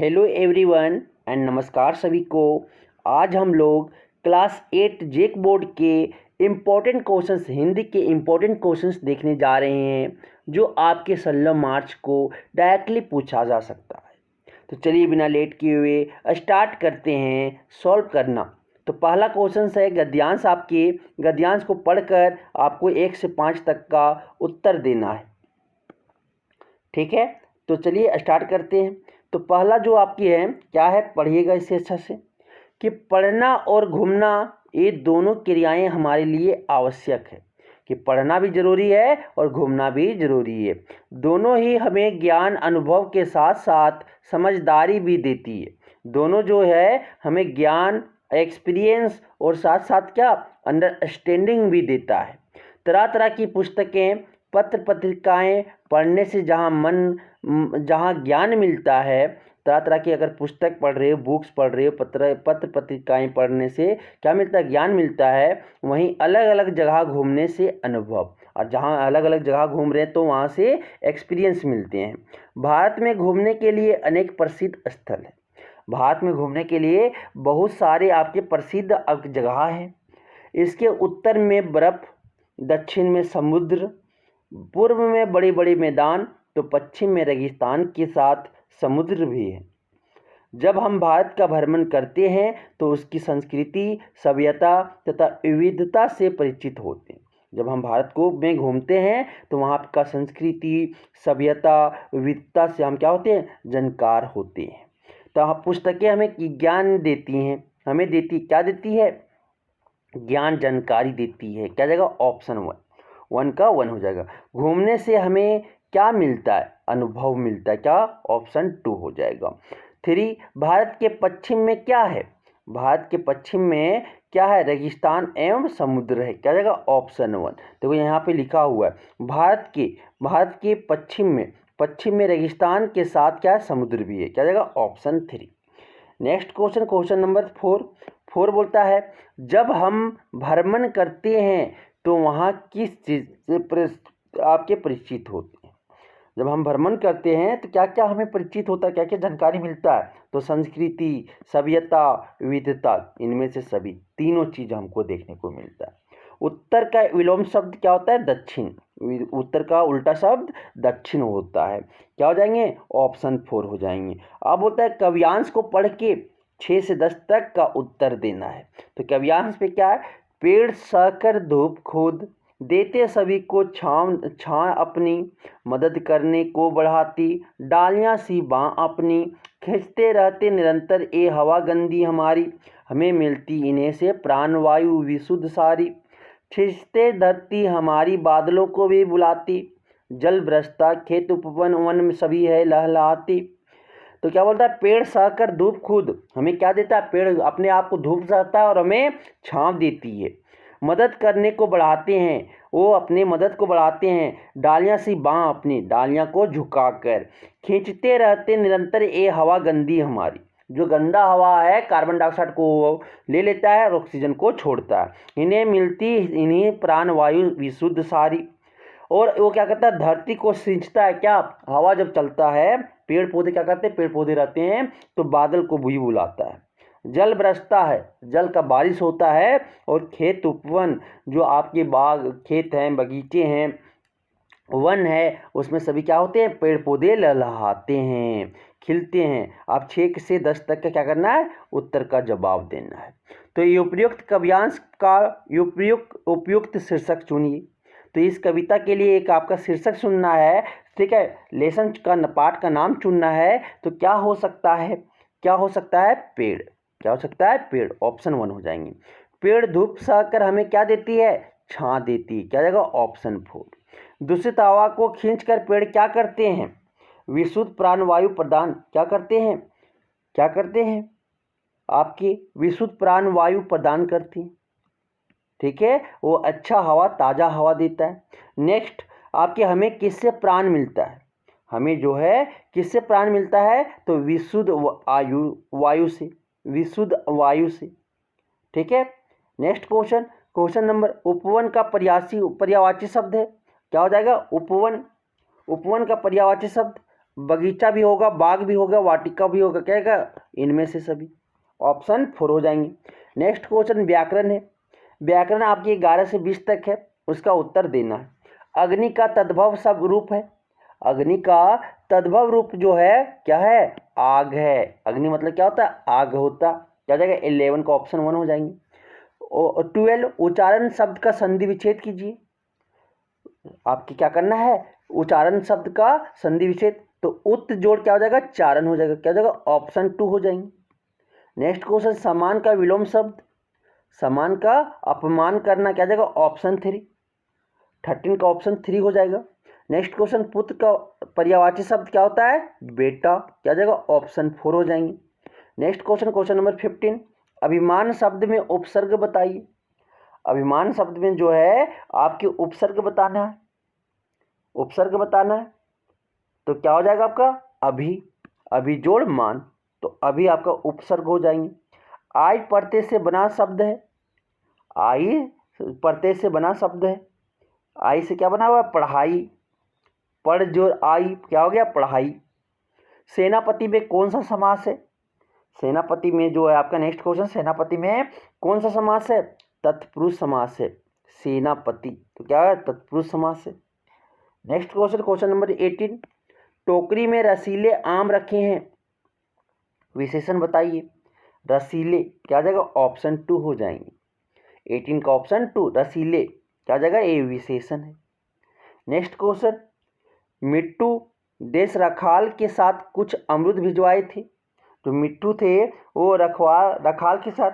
Hello everyone and नमस्कार सभी को। आज हम लोग क्लास 8 जेक बोर्ड के इम्पोर्टेंट क्वेश्चंस, हिंदी के इम्पोर्टेंट क्वेश्चंस देखने जा रहे हैं जो आपके 16 मार्च को डायरेक्टली पूछा जा सकता है। तो चलिए बिना लेट किए हुए स्टार्ट करते हैं सॉल्व करना। तो पहला क्वेश्चन है गद्यांश। आपके गद्यांश को पढ़कर आपको 1 से 5 तक का उत्तर देना है। ठीक है, तो चलिए स्टार्ट करते हैं। तो पहला जो आपकी है क्या है, पढ़िएगा इसे अच्छा से कि पढ़ना और घूमना ये दोनों क्रियाएं हमारे लिए आवश्यक है। कि पढ़ना भी ज़रूरी है और घूमना भी ज़रूरी है। दोनों ही हमें ज्ञान अनुभव के साथ साथ समझदारी भी देती है। दोनों जो है हमें ज्ञान, एक्सपीरियंस और साथ साथ क्या अंडरस्टैंडिंग भी देता है। तरह तरह की पुस्तकें, पत्र पत्रिकाएं पढ़ने से जहाँ ज्ञान मिलता है, तरह तरह की अगर पुस्तक पढ़ रहे हो, बुक्स पढ़ रहे हो, पत्र पत्रिकाएं पढ़ने से क्या मिलता है, ज्ञान मिलता है। वहीं अलग अलग जगह घूमने से अनुभव, और जहाँ अलग अलग जगह घूम रहे हैं तो वहाँ से एक्सपीरियंस मिलते हैं। भारत में घूमने के लिए अनेक प्रसिद्ध स्थल हैं। भारत में घूमने के लिए बहुत सारे आपके प्रसिद्ध जगह हैं। इसके उत्तर में बर्फ़, दक्षिण में समुद्र, पूर्व में बड़े बड़े मैदान, तो पश्चिम में रेगिस्तान के साथ समुद्र भी है। जब हम भारत का भ्रमण करते हैं तो उसकी संस्कृति, सभ्यता तथा विविधता से परिचित होते हैं। जब हम भारत को में घूमते हैं तो वहाँ का संस्कृति, सभ्यता, विविधता से हम क्या होते हैं, जानकार होते हैं। तो पुस्तकें हमें ज्ञान देती हैं, हमें देती क्या देती है, ज्ञान, जानकारी देती है। क्या जाएगा, ऑप्शन 1 का 1 हो जाएगा। घूमने से हमें क्या मिलता है, अनुभव मिलता है। क्या, ऑप्शन 2 हो जाएगा। 3, भारत के पश्चिम में क्या है, भारत के पश्चिम में क्या है, रेगिस्तान एवं समुद्र है। क्या जाएगा, ऑप्शन 1। देखो यहाँ पे लिखा हुआ है भारत के पश्चिम में रेगिस्तान के साथ क्या है, समुद्र भी है। क्या जाएगा, ऑप्शन 3। नेक्स्ट क्वेश्चन नंबर 4 बोलता है जब हम भ्रमण करते हैं तो वहाँ किस चीज़ से आपके परिचित होते हैं। जब हम भ्रमण करते हैं तो क्या क्या हमें परिचित होता है, क्या क्या जानकारी मिलता है, तो संस्कृति, सभ्यता, विविधता, इनमें से सभी तीनों चीज़ हमको देखने को मिलता है। उत्तर का विलोम शब्द क्या होता है, दक्षिण। उत्तर का उल्टा शब्द दक्षिण होता है। क्या हो जाएंगे, ऑप्शन 4 हो जाएंगे। अब होता है काव्यांश को पढ़ के 6 से 10 तक का उत्तर देना है। तो काव्यांश पे क्या है, पेड़ सहकर धूप खुद, देते सभी को छां अपनी, मदद करने को बढ़ाती, डालियां सी बाँ अपनी, खींचते रहते निरंतर ये हवा गंदी हमारी, हमें मिलती इन्हें से प्राणवायु विशुद्ध सारी, खींचते धरती हमारी बादलों को भी बुलाती, जल बरसता खेत उपवन वन में सभी है लहलहाती। तो क्या बोलता है, पेड़ सहकर धूप खुद, हमें क्या देता है, पेड़ अपने आप को धूप सहता है और हमें छांव देती है। मदद करने को बढ़ाते हैं, वो अपने मदद को बढ़ाते हैं, डालियां सी बाँ अपनी, डालियां को झुकाकर, खींचते रहते निरंतर ये हवा गंदी हमारी, जो गंदा हवा है कार्बन डाइऑक्साइड को ले लेता है और ऑक्सीजन को छोड़ता है, इन्हें मिलती इन्हीं प्राणवायु विशुद्ध सारी। और वो क्या करता है, धरती को सिंचता है। क्या, हवा जब चलता है, पेड़ पौधे क्या करते हैं, पेड़ पौधे रहते हैं तो बादल को भी बुलाता है, जल बरसता है, जल का बारिश होता है, और खेत उपवन, जो आपके बाग खेत हैं, बगीचे हैं, वन है, उसमें सभी क्या होते हैं, पेड़ पौधे लहलहाते हैं, खिलते हैं। आप 6 से 10 तक का क्या करना है, उत्तर का जवाब देना है। तो ये उपयुक्त काव्यांश का उपयुक्त शीर्षक चुनिए। तो इस कविता के लिए एक आपका शीर्षक चुनना है, ठीक है, लेसन का पाठ का नाम चुनना है। तो क्या हो सकता है, क्या हो सकता है, पेड़। क्या हो सकता है, पेड़, ऑप्शन 1 हो जाएंगे। पेड़ धूप सहकर हमें क्या देती है, छां देती है। क्या जाएगा, ऑप्शन 4। दूषित हवा को खींचकर पेड़ क्या करते हैं, विशुद्ध प्राणवायु प्रदान क्या करते हैं, क्या करते हैं, आपकी विशुद्ध प्राणवायु प्रदान करती हैं। ठीक है, वो अच्छा हवा, ताज़ा हवा देता है। नेक्स्ट आपके हमें किससे प्राण मिलता है, हमें जो है किससे प्राण मिलता है, तो विशुद्ध वायु से, विशुद्ध वायु से। ठीक है। नेक्स्ट क्वेश्चन नंबर, उपवन का पर्यायवाची शब्द है। क्या हो जाएगा, उपवन, उपवन का पर्यायवाची शब्द बगीचा भी होगा, बाग भी होगा, वाटिका भी होगा, क्या होगा? इनमें से सभी। ऑप्शन 4 हो जाएंगे। नेक्स्ट क्वेश्चन व्याकरण है। व्याकरण आपकी 11 से 20 तक है, उसका उत्तर देना है। अग्नि का तद्भव सब रूप है। अग्नि का तद्भव रूप जो है क्या है? आग है। अग्नि मतलब क्या होता है? आग होता। क्या हो जाएगा? 11 का ऑप्शन 1 हो जाएंगे। 12 उच्चारण शब्द का संधि विच्छेद कीजिए। आपकी क्या करना है? उच्चारण शब्द का संधि विच्छेद। तो उत जोड़ क्या हो जाएगा? चारण हो जाएगा। क्या हो जाएगा? ऑप्शन 2 हो जाएंगे। नेक्स्ट क्वेश्चन समान का विलोम शब्द। समान का अपमान करना, क्या हो जाएगा? ऑप्शन 3। 13 का ऑप्शन 3 हो जाएगा। नेक्स्ट क्वेश्चन पुत्र का पर्यायवाची शब्द क्या होता है? बेटा। क्या हो जाएगा? ऑप्शन 4 हो जाएंगे। नेक्स्ट क्वेश्चन, क्वेश्चन नंबर 15, अभिमान शब्द में उपसर्ग बताइए। अभिमान शब्द में जो है आपके उपसर्ग बताना है। उपसर्ग बताना है तो क्या हो जाएगा आपका? अभी। अभी जोड़ मान, तो अभी आपका उपसर्ग हो जाएंगे। आई प्रत्यय से बना शब्द है। आई प्रत्यय से बना शब्द है। आई से क्या बना हुआ है? पढ़ाई। पढ़ जोड़ आई, क्या हो गया? पढ़ाई। सेनापति में कौन सा समास है? सेनापति में जो है आपका नेक्स्ट क्वेश्चन, सेनापति में कौन सा समास है? तत्पुरुष समास है। सेनापति तो क्या है? तत्पुरुष समास है। नेक्स्ट क्वेश्चन, क्वेश्चन नंबर 18, टोकरी में रसीले आम रखे हैं, विशेषण बताइए। रसीले क्या हो जाएगा? ऑप्शन 2 हो जाएंगे। 18 का ऑप्शन 2 रसीले क्या हो जाएगा? ये विशेषण है। नेक्स्ट क्वेश्चन, मिट्टू देश रखाल के साथ कुछ अमरुद भिजवाए थे। जो मिट्टू थे वो रखाल के साथ,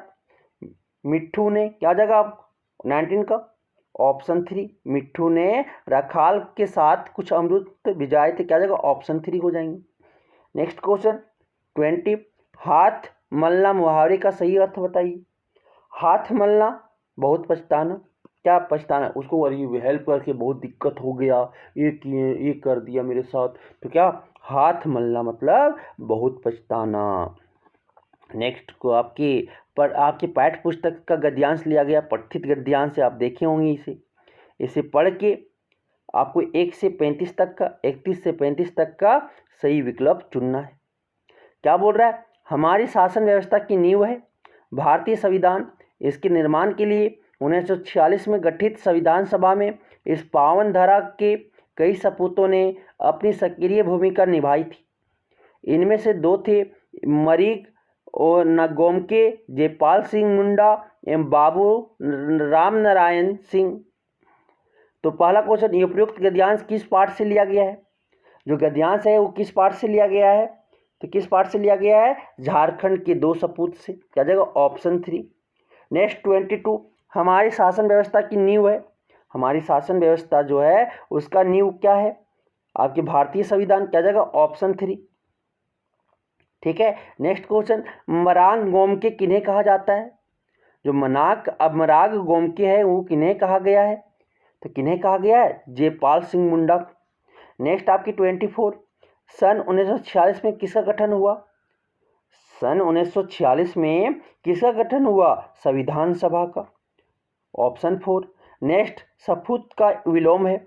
मिट्ठू ने क्या हो जाएगा? 19 का ऑप्शन 3, मिट्ठू ने रखाल के साथ कुछ अमरुद भिजवाए थे। क्या हो जाएगा? ऑप्शन 3 हो जाएंगे। नेक्स्ट क्वेश्चन 20, हाथ मलना मुहावरे का सही अर्थ बताइए। हाथ मलना बहुत पछताना। क्या पछताना? उसको अरे हेल्प करके बहुत दिक्कत हो गया, ये किए, ये कर दिया मेरे साथ, तो क्या? हाथ मलना मतलब बहुत पछताना। नेक्स्ट को आपके पाठ्य पुस्तक का गद्यांश लिया गया, पठित गद्यांश से आप देखे होंगे इसे पढ़ के आपको 1 से 35 तक का, 31 से 35 तक का सही विकल्प चुनना है। क्या बोल रहा है? हमारी शासन व्यवस्था की नींव है भारतीय संविधान। इसके निर्माण के लिए 1946 में गठित संविधान सभा में इस पावन धारा के कई सपूतों ने अपनी सक्रिय भूमिका निभाई थी। इनमें से 2 थे मरीग और नगोमके, जयपाल सिंह मुंडा एवं बाबू राम नारायण सिंह। तो पहला क्वेश्चन, ये उपयुक्त गद्यांश किस पाठ से लिया गया है? जो गद्यांश है वो किस पाठ से लिया गया है? तो किस पाठ से लिया गया है? झारखंड के 2 सपूत से। क्या जाएगा? ऑप्शन 3। नेक्स्ट 22, हमारी शासन व्यवस्था की नींव है। हमारी शासन व्यवस्था जो है उसका नींव क्या है? आपके भारतीय संविधान। क्या जाएगा? ऑप्शन 3। ठीक है। नेक्स्ट क्वेश्चन, मरांग गोमके किन्हें कहा जाता है? जो मराग गोमके है वो किन्हें कहा गया है? तो किन्हें कहा गया है? जयपाल सिंह मुंडा। नेक्स्ट आपकी 24, सन 1946 में किसका गठन हुआ? सन 1946 में किसका गठन हुआ? संविधान सभा का। ऑप्शन 4। नेक्स्ट, सपूत का विलोम है।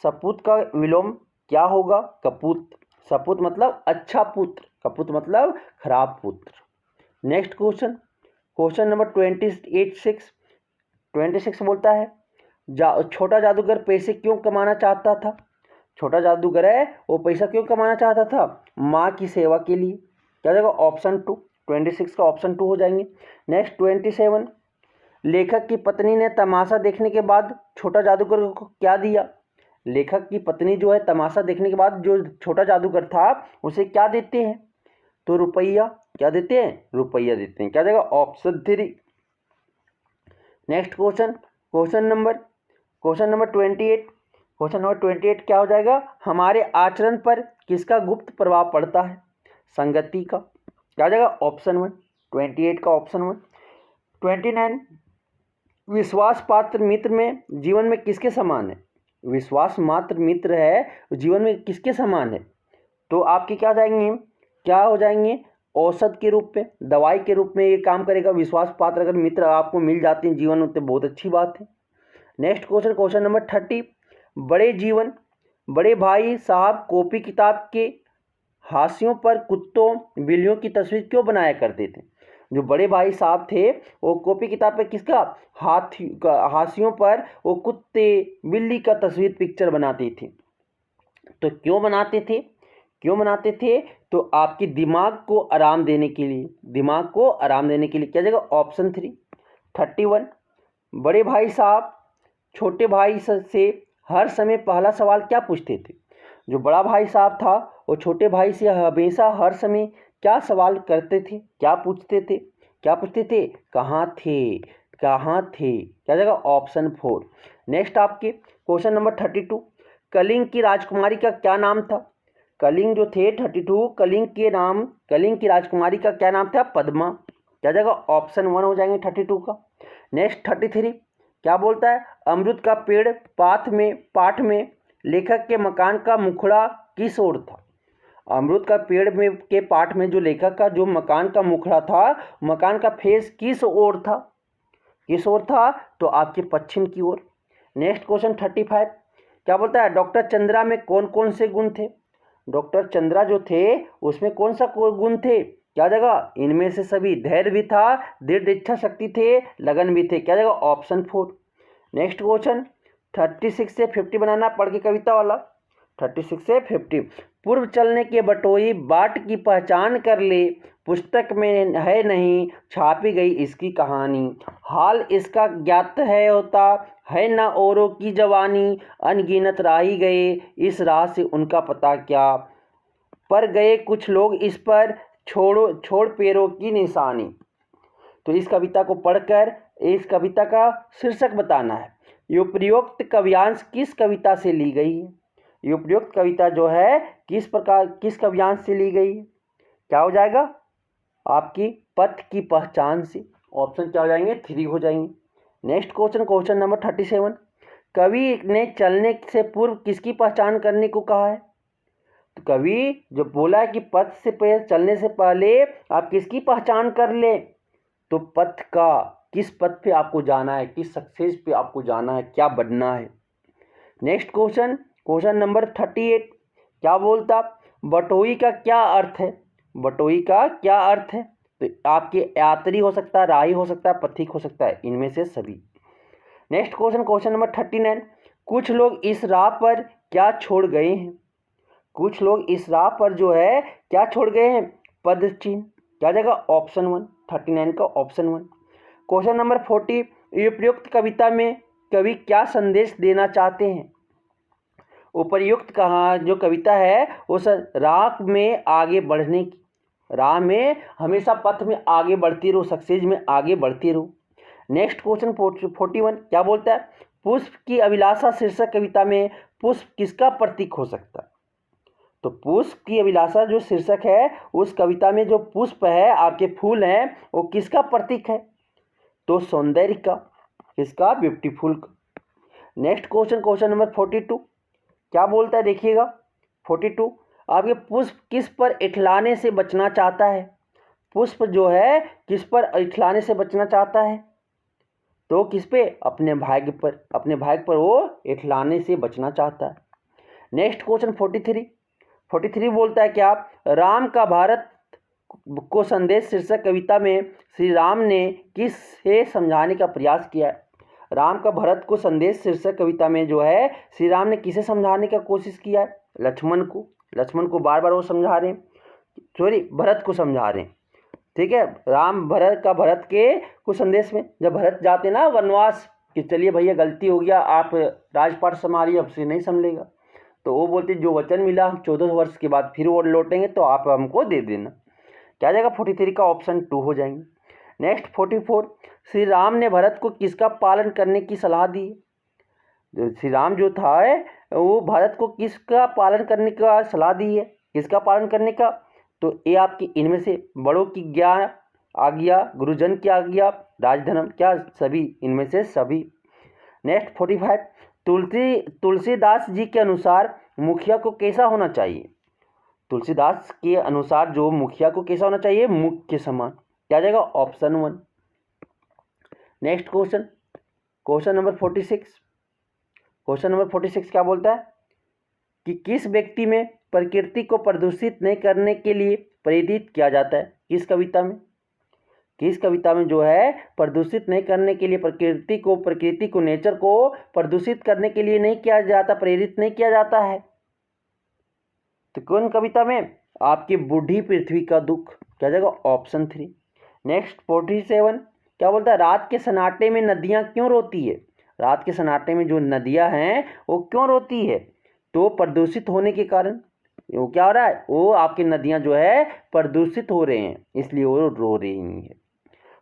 सपूत का विलोम क्या होगा? कपूत। सपूत मतलब अच्छा पुत्र, कपूत मतलब खराब पुत्र। नेक्स्ट क्वेश्चन, क्वेश्चन नंबर 26 बोलता है छोटा जादूगर पैसे क्यों कमाना चाहता था? छोटा जादूगर है वो पैसा क्यों कमाना चाहता था? माँ की सेवा के लिए। क्या जाएगा? ऑप्शन 2। 26 का ऑप्शन 2 हो जाएंगे। नेक्स्ट 27, लेखक की पत्नी ने तमाशा देखने के बाद छोटा जादूगर को क्या दिया? लेखक की पत्नी जो है तमाशा देखने के बाद जो छोटा जादूगर था उसे क्या देते हैं? तो रुपया। क्या देते हैं? रुपया देते हैं। क्या जाएगा? Option 3। Next question, question number 28। Question number 28 क्या हो जाएगा? हमारे आचरण पर किसका गुप्त प्रभाव पड़ता है? संगति का। क्या हो जाएगा? ऑप्शन 1। 28 का ऑप्शन 1। 29, विश्वास पात्र मित्र में जीवन में किसके समान है? विश्वास मात्र मित्र है जीवन में किसके समान है? तो आपके क्या जाएंगे? क्या हो जाएंगे? औषध के रूप में, दवाई के रूप में ये काम करेगा। विश्वास पात्र अगर मित्र आपको मिल जाते हैं जीवन में तो बहुत अच्छी बात है। नेक्स्ट क्वेश्चन, क्वेश्चन नंबर 30, बड़े भाई साहब कॉपी किताब के हाशियों पर कुत्तों बिल्लियों की तस्वीर क्यों बनाया करते थे? जो बड़े भाई साहब थे वो कॉपी किताब पे किसका हाथी का हाशियों पर वो कुत्ते बिल्ली का तस्वीर पिक्चर बनाते थे। तो क्यों बनाते थे? क्यों बनाते थे? तो आपके दिमाग को आराम देने के लिए, दिमाग को आराम देने के लिए। क्या जगह ऑप्शन 3 31। बड़े भाई साहब छोटे भाई से हर समय पहला सवाल क्या पूछते थे? जो बड़ा भाई साहब था वो छोटे भाई से हमेशा हर समय क्या सवाल करते थे, क्या पूछते थे? क्या पूछते थे? कहाँ थे, कहाँ थे? क्या जगह ऑप्शन 4। नेक्स्ट आपके क्वेश्चन नंबर 32। कलिंग की राजकुमारी का क्या नाम था? कलिंग जो थे 32, कलिंग की राजकुमारी का क्या नाम था? पद्मा। क्या जगह ऑप्शन 1 हो जाएंगे 32 का। नेक्स्ट 33 क्या बोलता है? अमरूद का पेड़ पाठ में लेखक के मकान का मुखड़ा किस ओर था? अमरूद का पेड़ में के पाठ में जो लेखक का जो मकान का मुखड़ा था, मकान का फेस किस ओर था? किस ओर था? तो आपके पश्चिम की ओर। नेक्स्ट क्वेश्चन 35 क्या बोलता है? डॉक्टर चंद्रा में कौन कौन से गुण थे? डॉक्टर चंद्रा जो थे उसमें कौन सा गुण थे? क्या जगह? इनमें से सभी। धैर्य भी था, दृढ़ इच्छा शक्ति थे, लगन भी थे। क्या जगह? ऑप्शन 4। नेक्स्ट क्वेश्चन 36 से 50 बनाना, पढ़ के कविता वाला। 36 से 50। पूर्व चलने के बटोई बाट की पहचान कर ले, पुस्तक में है नहीं छापी गई इसकी कहानी, हाल इसका ज्ञात है होता है न औरों की जवानी, अनगिनत राही गए इस राह से उनका पता क्या, पर गए कुछ लोग इस पर छोड़ पैरों की निशानी। तो इस कविता को पढ़कर इस कविता का शीर्षक बताना है। ये उपयुक्त काव्यांश किस कविता से ली गई है? ये उपयुक्त कविता जो है किस काव्यांश से ली गई है? क्या हो जाएगा? आपकी पथ की पहचान से। ऑप्शन क्या हो जाएंगे? 3 हो जाएंगे। Next question number 37। कवि ने चलने से पूर्व किसकी पहचान करने को कहा है? तो कवि जो बोला है कि पथ से चलने से पहले आप किसकी पहचान कर ले, तो पथ का, किस पथ पे आपको जाना है, किस सक्सेस पे आपको जाना है, क्या बनना है। नेक्स्ट क्वेश्चन नंबर 38 क्या बोलता? बटोई का क्या अर्थ है? बटोई का क्या अर्थ है? तो आपके यात्री हो सकता है, राही हो सकता है, पथिक हो सकता है, इनमें से सभी। नेक्स्ट क्वेश्चन नंबर 39 कुछ लोग इस राह पर क्या छोड़ गए हैं? कुछ लोग इस राह पर जो है क्या छोड़ गए हैं? पद चिन्ह। क्या जगह? ऑप्शन 1। 39 का ऑप्शन 1। क्वेश्चन नंबर 40 उपयुक्त कविता में कवि क्या संदेश देना चाहते हैं? उपयुक्त कहाँ जो कविता है उस राह में आगे बढ़ने की, राह में हमेशा पथ में आगे बढ़ती रहो, सक्सेस में आगे बढ़ती रहो। नेक्स्ट क्वेश्चन 41 क्या बोलता है? पुष्प की अभिलाषा शीर्षक कविता में पुष्प किसका प्रतीक हो सकता है? तो पुष्प की अभिलाषा जो शीर्षक है उस कविता में जो पुष्प है, आपके फूल हैं, वो किसका प्रतीक है? तो सौंदर्य का, किसका? ब्यूटीफुल का। नेक्स्ट क्वेश्चन नंबर 42 क्या बोलता है? देखिएगा 42 आपके पुष्प किस पर इठलाने से बचना चाहता है? पुष्प जो है किस पर इठलाने से बचना चाहता है? तो किस पे? अपने भाग्य पर, अपने भाग्य पर वो इठलाने से बचना चाहता है। नेक्स्ट क्वेश्चन 43 बोलता है क्या? राम का भारत को संदेश शीर्षक कविता में श्री राम ने किस से समझाने का प्रयास किया है? राम का भरत को संदेश शीर्षक कविता में जो है श्री राम ने किसे समझाने का कोशिश किया है? लक्ष्मण को। लक्ष्मण को बार बार वो समझा रहे हैं, सॉरी भरत को समझा रहे हैं। ठीक है, राम भरत के कुछ संदेश में जब भरत जाते ना वनवास कि चलिए भैया गलती हो गया, आप राजपाट संभालिए, अब से नहीं संभलेगा, तो वो बोलते जो वचन मिला 14 वर्ष के बाद फिर वो लौटेंगे तो आप हमको दे देना। क्या जाएगा? 43 का ऑप्शन 2 हो जाएंगे। नेक्स्ट 44 श्री राम ने भरत को किसका पालन करने की सलाह दी? श्री राम जो था वो भरत को किसका पालन करने का सलाह दी है? किसका पालन करने का? तो ये आपकी इनमें से बड़ों की आज्ञा, गुरुजन की आज्ञा, राजधर्म, क्या? सभी, इनमें से सभी। नेक्स्ट 45 तुलसीदास जी के अनुसार मुखिया को कैसा होना चाहिए? तुलसीदास के अनुसार जो मुखिया को कैसा होना चाहिए? मुख के समान। क्या जाएगा? ऑप्शन 1। नेक्स्ट क्वेश्चन नंबर 46 क्या बोलता है कि किस व्यक्ति में प्रकृति को प्रदूषित नहीं करने के लिए प्रेरित किया जाता है? किस कविता में जो है प्रदूषित नहीं करने के लिए प्रकृति को नेचर को प्रदूषित करने के लिए नहीं किया जाता, प्रेरित नहीं किया जाता है? तो कौन कविता में? आपकी बूढ़ी पृथ्वी का दुख। क्या जाएगा? ऑप्शन 3। नेक्स्ट 47 क्या बोलता है? रात के सन्नाटे में नदियाँ क्यों रोती है? रात के सन्नाटे में जो नदियाँ हैं वो क्यों रोती है? तो प्रदूषित होने के कारण। वो क्या हो रहा है? वो आपकी नदियाँ जो है प्रदूषित हो रहे हैं, इसलिए वो रो रही है।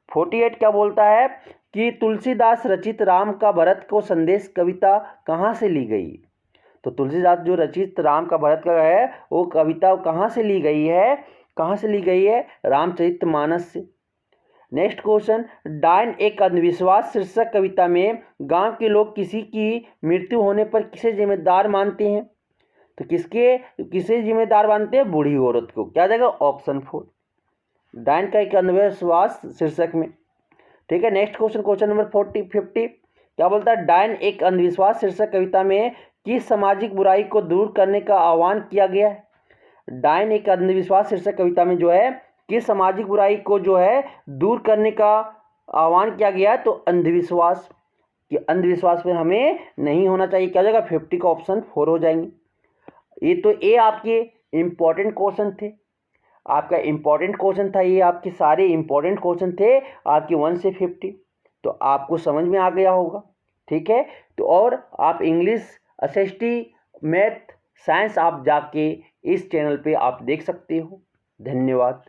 48 क्या बोलता है कि तुलसीदास रचित राम का भरत को संदेश कविता कहाँ से ली गई? तो तुलसीदास जो रचित राम का भरत का है वो कविता कहाँ से ली गई है? रामचरितमानस से। नेक्स्ट क्वेश्चन, डायन एक अंधविश्वास शीर्षक कविता में गांव के लोग किसी की मृत्यु होने पर किसे जिम्मेदार मानते हैं? तो किसे जिम्मेदार मानते हैं? बूढ़ी औरत को। क्या जाएगा? ऑप्शन 4। डायन का एक अंधविश्वास शीर्षक में। ठीक है। नेक्स्ट क्वेश्चन नंबर 50 क्या बोलता है? डायन एक अंधविश्वास शीर्षक कविता में किस सामाजिक बुराई को दूर करने का आह्वान किया गया है? डायन एक अंधविश्वास शीर्षक कविता में जो है किस सामाजिक बुराई को जो है दूर करने का आह्वान किया गया है? तो अंधविश्वास, कि अंधविश्वास पर हमें नहीं होना चाहिए। क्या जाएगा? 50 का ऑप्शन 4 हो जाएंगे। ये आपके इम्पोर्टेंट क्वेश्चन थे। आपका इम्पोर्टेंट क्वेश्चन था, ये आपके सारे इम्पोर्टेंट क्वेश्चन थे आपके 1 से 50। तो आपको समझ में आ गया होगा। ठीक है। तो और आप इंग्लिश, एसएसटी, मैथ, साइंस आप जाके इस चैनल पे आप देख सकते हो। धन्यवाद।